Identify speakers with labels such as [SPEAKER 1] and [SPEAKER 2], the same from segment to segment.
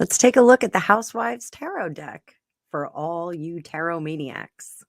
[SPEAKER 1] Let's take a look at the Housewives tarot deck for all you tarot maniacs.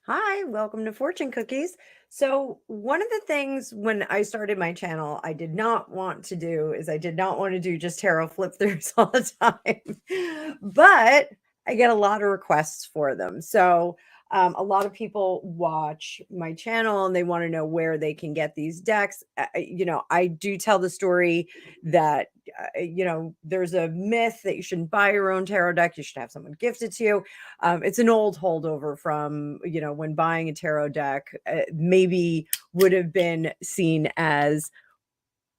[SPEAKER 1] Hi, welcome to Fortune Cookies. So, one of the things when I started my channel, I did not want to do is I did not want to do just tarot flip throughs all the time, but I get a lot of requests for them. So, a lot of people watch my channel and they want to know where they can get these decks. I do tell the story that, there's a myth that you shouldn't buy your own tarot deck. You should have someone gift it to you. It's an old holdover from, when buying a tarot deck maybe would have been seen as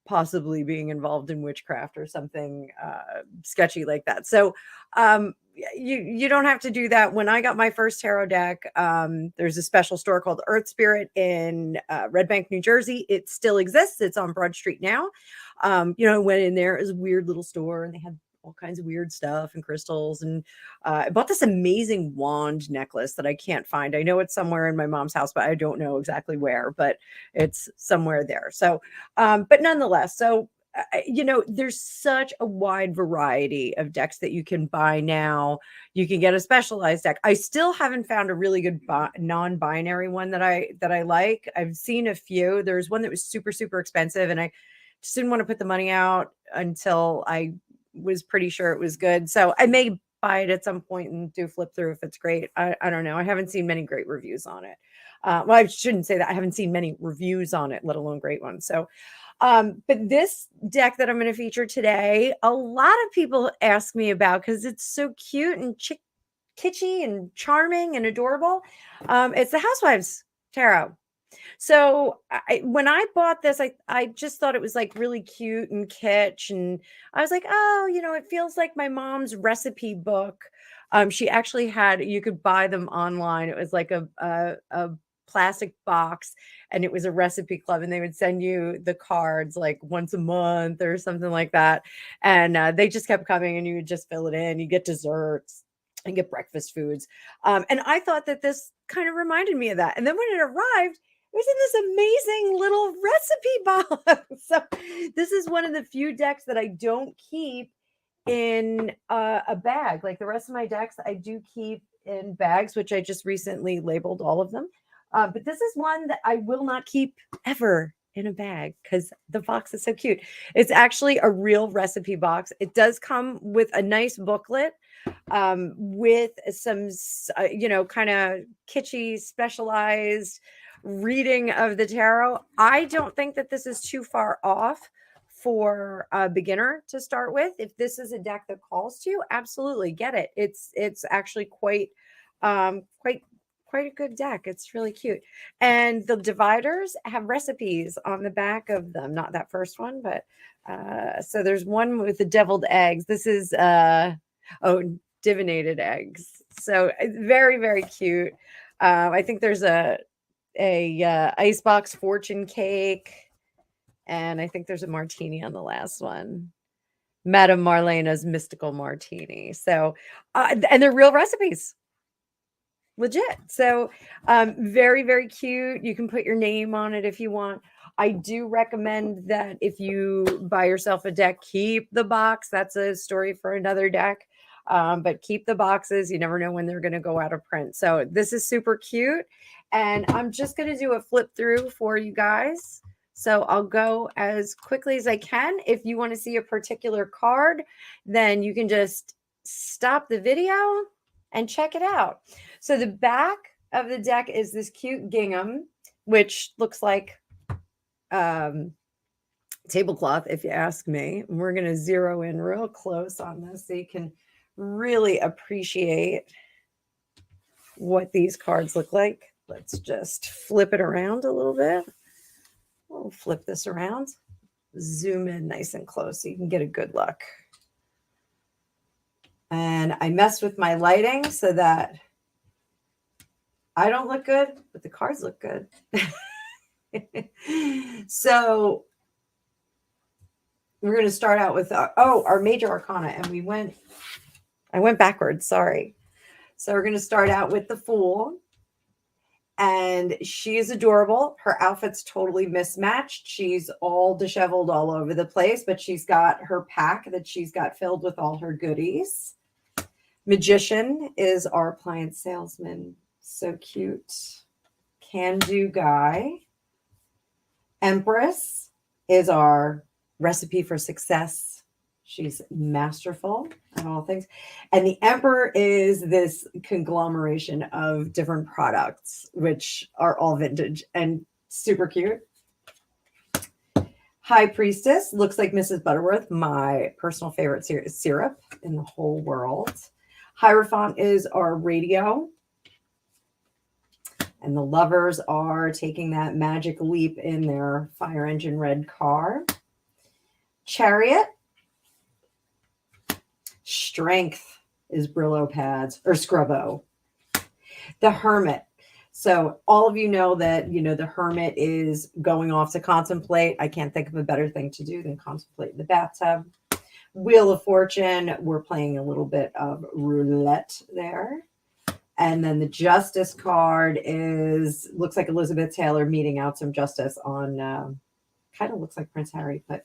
[SPEAKER 1] possibly being involved in witchcraft or something sketchy like that. So you don't have to do that. When I got my first tarot deck, there's a special store called Earth Spirit in Red Bank, New Jersey. It still exists. It's on Broad Street now. Went in there. It was a weird little store, and they had all kinds of weird stuff and crystals. And I bought this amazing wand necklace that I can't find. I know it's somewhere in my mom's house, but I don't know exactly where, but it's somewhere there. So, but nonetheless, there's such a wide variety of decks that you can buy now. You can get a specialized deck. I still haven't found a really good non-binary one that I like. I've seen a few. There's one that was super, super expensive, and I just didn't want to put the money out until I was pretty sure it was good. So I may buy it at some point and do flip through if it's great. I don't know. I haven't seen many great reviews on it. Well, I shouldn't say that. I haven't seen many reviews on it, let alone great ones. So, but this deck that I'm going to feature today, a lot of people ask me about because it's so cute and kitschy and charming and adorable. It's the Housewives Tarot. So when I bought this, I just thought it was like really cute and kitsch, and I was like, oh, it feels like my mom's recipe book. She actually had, you could buy them online. It was like a plastic box, and it was a recipe club, and they would send you the cards like once a month or something like that. And they just kept coming, and you would just fill it in. You get desserts and get breakfast foods. And I thought that this kind of reminded me of that. And then when it arrived, it was in this amazing little recipe box. So this is one of the few decks that I don't keep in a bag. Like the rest of my decks, I do keep in bags, which I just recently labeled all of them. But this is one that I will not keep ever in a bag because the box is so cute. It's actually a real recipe box. It does come with a nice booklet with some, kind of kitschy, specialized reading of the tarot. I don't think that this is too far off for a beginner to start with. If this is a deck that calls to you, absolutely get it. It's actually quite a good deck. It's really cute. And the dividers have recipes on the back of them. Not that first one, but so there's one with the deviled eggs. This is divinated eggs. So very, very cute. I think there's a icebox fortune cake, and I think there's a martini on the last one. Madame Marlena's mystical martini. So, and they're real recipes, legit. So, very, very cute. You can put your name on it if you want. I do recommend that if you buy yourself a deck, keep the box. That's a story for another deck. But keep the boxes. You never know when they're going to go out of print. So this is super cute. And I'm just going to do a flip through for you guys. So I'll go as quickly as I can. If you want to see a particular card, then you can just stop the video and check it out. So the back of the deck is this cute gingham, which looks like tablecloth, if you ask me. We're going to zero in real close on this so you can really appreciate what these cards look like. Let's just flip it around a little bit. We'll flip this around, zoom in nice and close so you can get a good look. And I messed with my lighting so that I don't look good, but the cards look good. So we're going to start out with our major arcana, and I went backwards, sorry. So we're going to start out with the Fool. And she is adorable. Her outfit's totally mismatched. She's all disheveled all over the place, but she's got her pack that she's got filled with all her goodies. Magician is our appliance salesman. So cute. Can-do guy. Empress is our recipe for success. She's masterful at all things. And the Emperor is this conglomeration of different products, which are all vintage and super cute. High Priestess looks like Mrs. Butterworth, my personal favorite syrup in the whole world. Hierophant is our radio. And the lovers are taking that magic leap in their fire engine red car. Chariot. Strength is Brillo pads or Scrubbo. The Hermit. So all of you know that, the Hermit is going off to contemplate. I can't think of a better thing to do than contemplate in the bathtub. Wheel of Fortune. We're playing a little bit of roulette there. And then the Justice card looks like Elizabeth Taylor meeting out some justice on, kind of looks like Prince Harry, but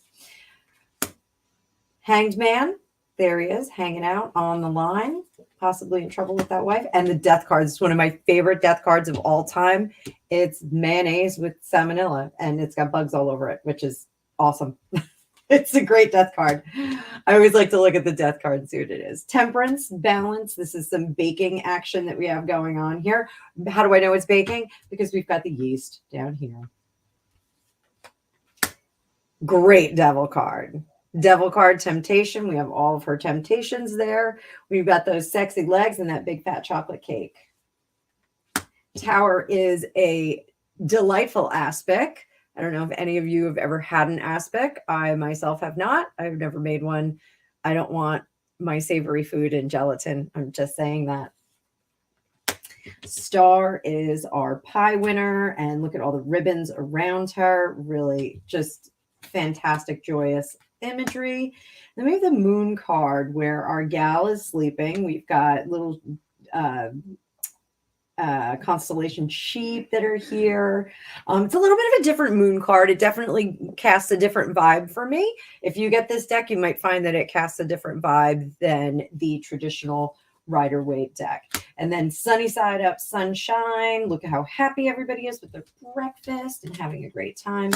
[SPEAKER 1] Hanged Man. There he is, hanging out on the line, possibly in trouble with that wife. And the Death card is one of my favorite death cards of all time. It's mayonnaise with salmonella, and it's got bugs all over it, which is awesome. It's a great death card. I always like to look at the death card and see what it is. Temperance, balance. This is some baking action that we have going on here. How do I know it's baking? Because we've got the yeast down here. Great devil card. Devil card, temptation. We have all of her temptations there. We've got those sexy legs and that big fat chocolate cake. Tower is a delightful aspic. I don't know if any of you have ever had an aspic. I myself have not. I've never made one. I don't want my savory food in gelatin. I'm just saying that. Star is our pie winner. And look at all the ribbons around her. Really just fantastic, joyous imagery. Then we have the moon card where our gal is sleeping. We've got little constellation sheep that are here. It's a little bit of a different moon card. It definitely casts a different vibe for me. If you get this deck, you might find that it casts a different vibe than the traditional Rider-Waite deck. And then sunny side up, sunshine. Look at how happy everybody is with their breakfast and having a great time.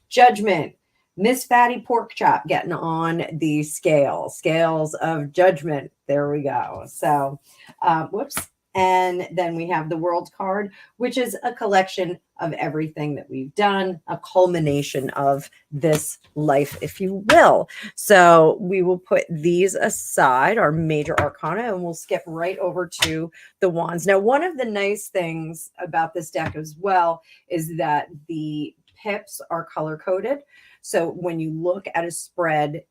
[SPEAKER 1] Judgment. Miss Fatty Pork Chop getting on the scales of judgment. There we go. So, whoops. And then we have the World card, which is a collection of everything that we've done, a culmination of this life, if you will. So we will put these aside, our major arcana, and we'll skip right over to the wands. Now, one of the nice things about this deck as well is that the pips are color-coded. So when you look at a spread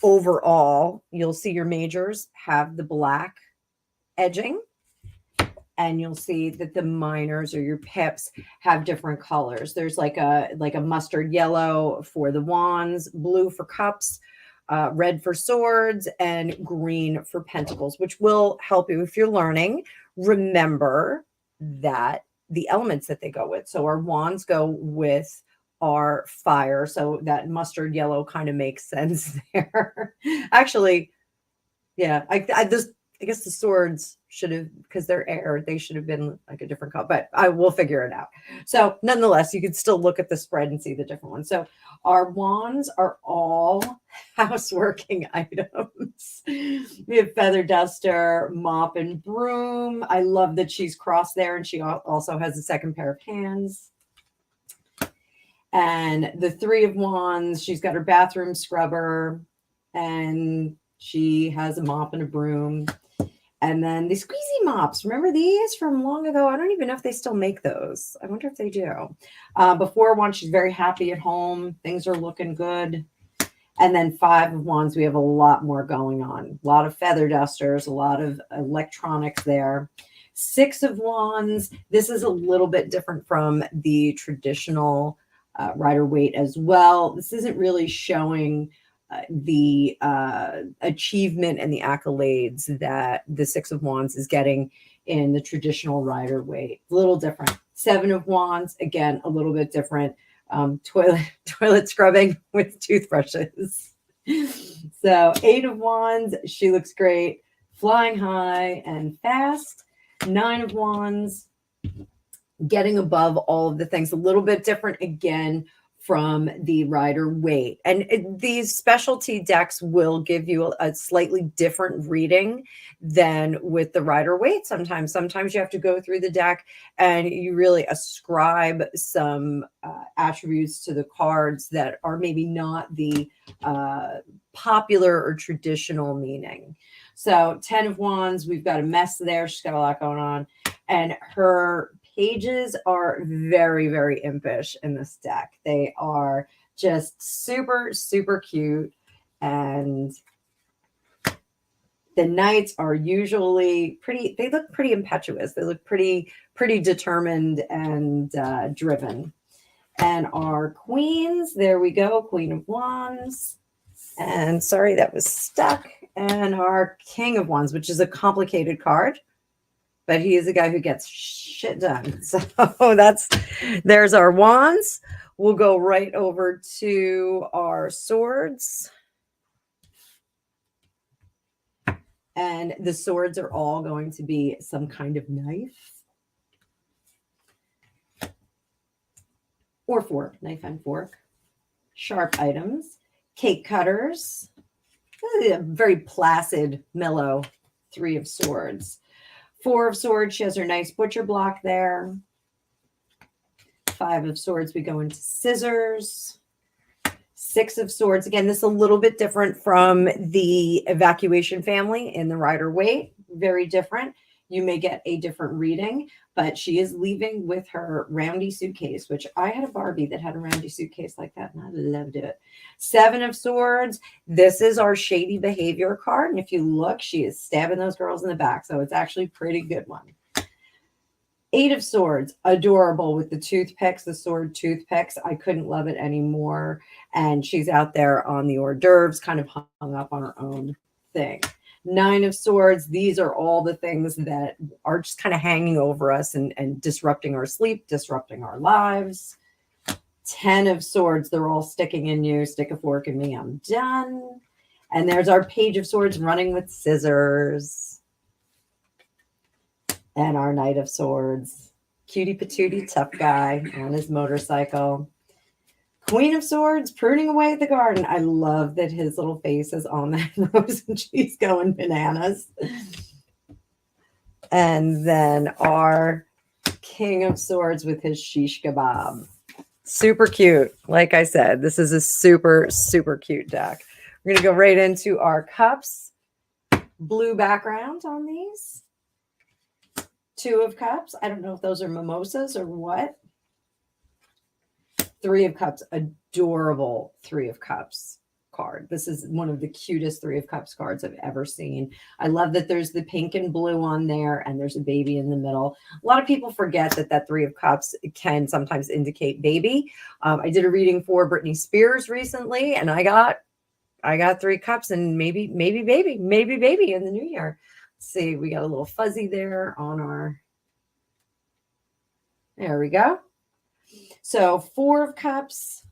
[SPEAKER 1] overall, you'll see your majors have the black edging. And you'll see that the minors or your pips have different colors. There's like a mustard yellow for the wands, blue for cups, red for swords, and green for pentacles, which will help you if you're learning. Remember that the elements that they go with. So our wands go with our fire. So that mustard yellow kind of makes sense there. Actually, yeah, I guess the swords should have, because they're air, they should have been like a different color, but I will figure it out. So nonetheless, you can still look at the spread and see the different ones. So our wands are all houseworking items. We have feather duster, mop, and broom. I love that she's crossed there, and she also has a second pair of hands. And the Three of Wands, she's got her bathroom scrubber, and she has a mop and a broom. And then the squeezy mops. Remember these from long ago? I don't even know if they still make those. I wonder if they do. Before one, she's very happy at home. Things are looking good. And then Five of Wands, we have a lot more going on. A lot of feather dusters, a lot of electronics there. Six of Wands. This is a little bit different from the traditional Rider-Waite as well. This isn't really showing the achievement and the accolades that the Six of Wands is getting in the traditional Rider-Waite. A little different. Seven of Wands, again, a little bit different. Toilet scrubbing with toothbrushes. So 8 of Wands, she looks great. Flying high and fast. 9 of Wands, getting above all of the things. A little bit different again from the Rider-Waite. And these specialty decks will give you a slightly different reading than with the Rider-Waite sometimes. Sometimes you have to go through the deck and you really ascribe some attributes to the cards that are maybe not the popular or traditional meaning. So 10 of Wands, we've got a mess there. She's got a lot going on. And her pages are very, very impish in this deck. They are just super, super cute. And the knights are usually pretty, they look pretty impetuous. They look pretty determined and driven. And our queens, there we go, Queen of Wands. And sorry, that was stuck. And our King of Wands, which is a complicated card, but he is a guy who gets shit done. So there's our wands. We'll go right over to our swords. And the swords are all going to be some kind of knife or fork, knife and fork, sharp items, cake cutters, a very placid, mellow 3 of Swords. 4 of Swords, she has her nice butcher block there. 5 of Swords, we go into scissors. 6 of Swords, again, this is a little bit different from the evacuation family in the Rider-Waite. Very different. You may get a different reading, but she is leaving with her roundy suitcase, which I had a Barbie that had a roundy suitcase like that, and I loved it. 7 of Swords, this is our shady behavior card. And if you look, she is stabbing those girls in the back, so it's actually a pretty good one. 8 of Swords, adorable with the toothpicks, the sword toothpicks. I couldn't love it anymore. And she's out there on the hors d'oeuvres, kind of hung up on her own thing. 9 of Swords, these are all the things that are just kind of hanging over us and disrupting our sleep, disrupting our lives. 10 of Swords, they're all sticking in you. Stick a fork in me, I'm done. And there's our Page of Swords running with scissors. And our Knight of Swords, cutie patootie tough guy on his motorcycle. Queen of Swords, pruning away at the garden. I love that his little face is on that rose and she's going bananas. And then our King of Swords with his shish kebab. Super cute. Like I said, this is a super, super cute deck. We're going to go right into our cups. Blue background on these. 2 of Cups. I don't know if those are mimosas or what. 3 of Cups, adorable 3 of Cups card. This is one of the cutest 3 of Cups cards I've ever seen. I love that there's the pink and blue on there and there's a baby in the middle. A lot of people forget that 3 of Cups can sometimes indicate baby. I did a reading for Britney Spears recently and I got 3 cups and maybe baby in the new year. Let's see, we got a little fuzzy there on our, there we go. So 4 of Cups,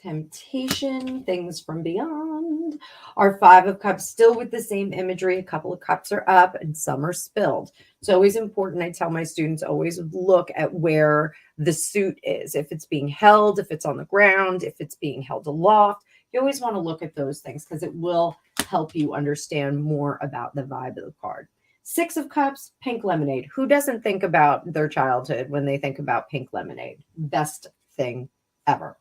[SPEAKER 1] temptation, things from beyond. Our 5 of Cups, still with the same imagery. A couple of cups are up and some are spilled. It's always important. I tell my students, always look at where the suit is. If it's being held, if it's on the ground, if it's being held aloft. You always want to look at those things because it will help you understand more about the vibe of the card. 6 of Cups, pink lemonade. Who doesn't think about their childhood when they think about pink lemonade? Best thing ever.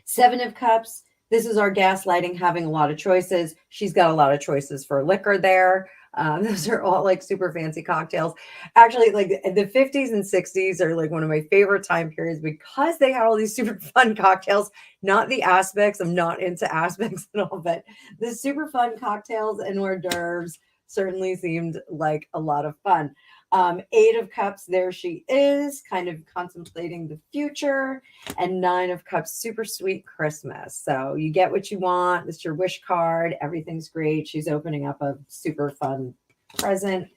[SPEAKER 1] 7 of Cups, this is our gaslighting, having a lot of choices. She's got a lot of choices for liquor there. Those are all like super fancy cocktails. Actually, like the 50s and 60s are like one of my favorite time periods because they had all these super fun cocktails. Not the aspects, I'm not into aspects at all, but the super fun cocktails and hors d'oeuvres certainly seemed like a lot of fun. 8 of Cups, there she is, kind of contemplating the future. And 9 of Cups, super sweet Christmas. So you get what you want. It's your wish card. Everything's great. She's opening up a super fun present.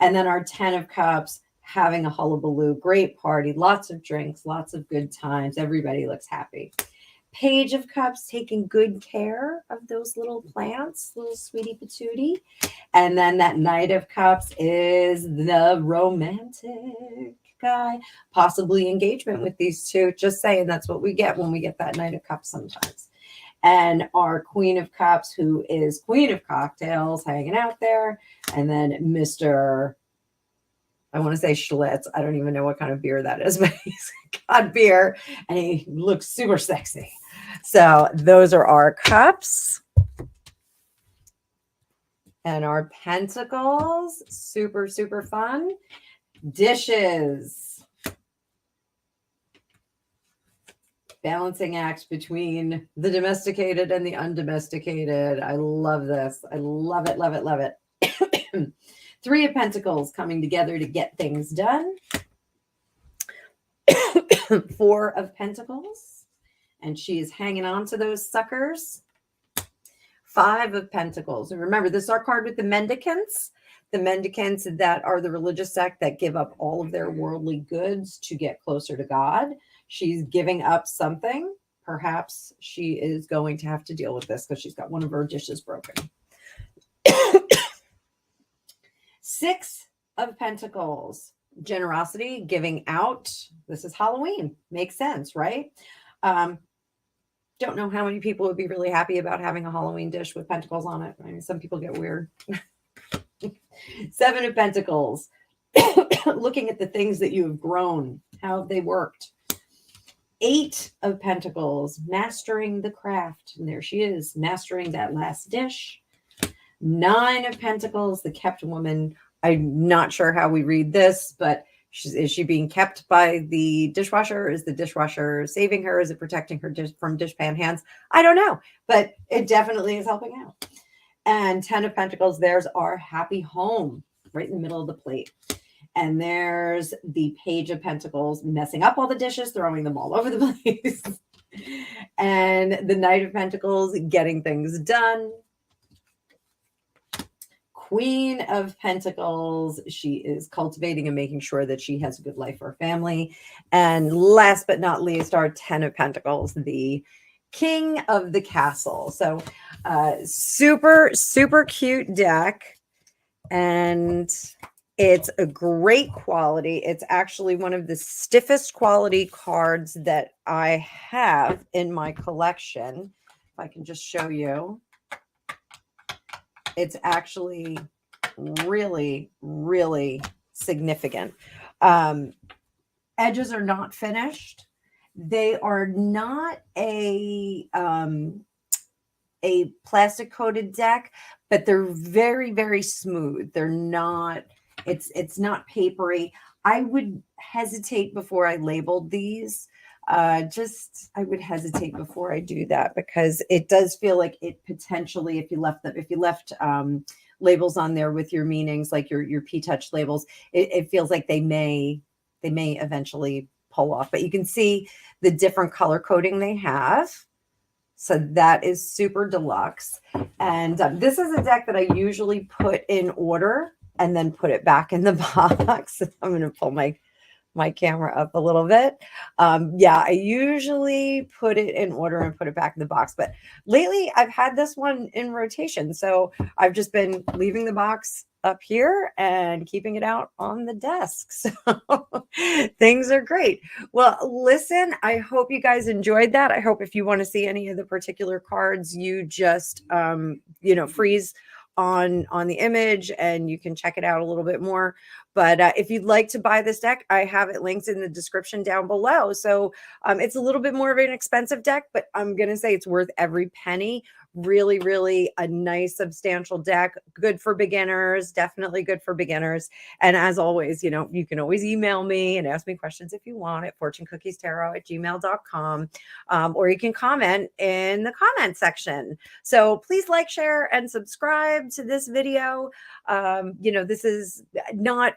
[SPEAKER 1] And then our 10 of Cups, having a hullabaloo, great party, lots of drinks, lots of good times. Everybody looks happy. Page of Cups, taking good care of those little plants, little sweetie patootie. And then that Knight of Cups is the romantic guy, possibly engagement with these two. Just saying, that's what we get when we get that Knight of Cups sometimes. And our Queen of Cups, who is Queen of Cocktails, hanging out there. And then Mr. I want to say Schlitz. I don't even know what kind of beer that is, but he's got beer and he looks super sexy. So those are our cups. And our pentacles, super, super fun. Dishes. Balancing act between the domesticated and the undomesticated. I love this. I love it, love it, love it. Three of Pentacles coming together to get things done. Four of Pentacles. And she is hanging on to those suckers. Five of Pentacles. And remember, this is our card with the mendicants. The mendicants that are the religious sect that give up all of their worldly goods to get closer to God. She's giving up something. Perhaps she is going to have to deal with this because she's got one of her dishes broken. Six of Pentacles. Generosity, giving out. This is Halloween. Makes sense, right? Don't know how many people would be really happy about having a Halloween dish with pentacles on it. I mean, some people get weird. Seven of Pentacles. Looking at the things that you have grown. How have they worked? Eight of Pentacles. Mastering the craft. And there she is, mastering that last dish. Nine of Pentacles. The kept woman. I'm not sure how we read this, but is she being kept by the dishwasher? Is the dishwasher saving her? Is it protecting her from dishpan hands? I don't know, but it definitely is helping out. And 10 of Pentacles, there's our happy home right in the middle of the plate. And there's the Page of Pentacles, messing up all the dishes, throwing them all over the place. And the Knight of Pentacles, getting things done. Queen of Pentacles, she is cultivating and making sure that she has a good life for her family. And last but not least, our 10 of Pentacles, the King of the Castle. So super, super cute deck. And it's a great quality. It's actually one of the stiffest quality cards that I have in my collection. If I can just show you. It's actually really, really significant. Edges are not finished. They are not a plastic coated deck, but they're very, very smooth. They're not, it's not papery. I would hesitate before I labeled these. I would hesitate before I do that because it does feel like it potentially, if you left labels on there with your meanings, like your P-Touch labels, it feels like they may eventually pull off. But you can see the different color coding they have. So that is super deluxe. And this is a deck that I usually put in order and then put it back in the box. I'm going to pull my camera up a little bit. Yeah, I usually put it in order and put it back in the box. But lately I've had this one in rotation. So I've just been leaving the box up here and keeping it out on the desk. So things are great. Well, listen, I hope you guys enjoyed that. I hope if you want to see any of the particular cards, you just, freeze on the image and you can check it out a little bit more. But if you'd like to buy this deck, I have it linked in the description down below. So it's a little bit more of an expensive deck, but I'm going to say it's worth every penny. Really, really a nice, substantial deck. Good for beginners, definitely good for beginners. And as always, you can always email me and ask me questions if you want at fortunecookiestarot@gmail.com. Or you can comment in the comment section. So please like, share, and subscribe to this video. This is not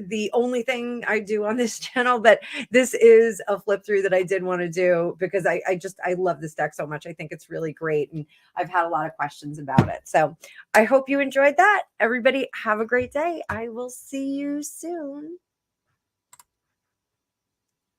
[SPEAKER 1] the only thing I do on this channel, but this is a flip through that I did want to do because I love this deck so much. I think it's really great. And I've had a lot of questions about it. So I hope you enjoyed that. Everybody have a great day. I will see you soon.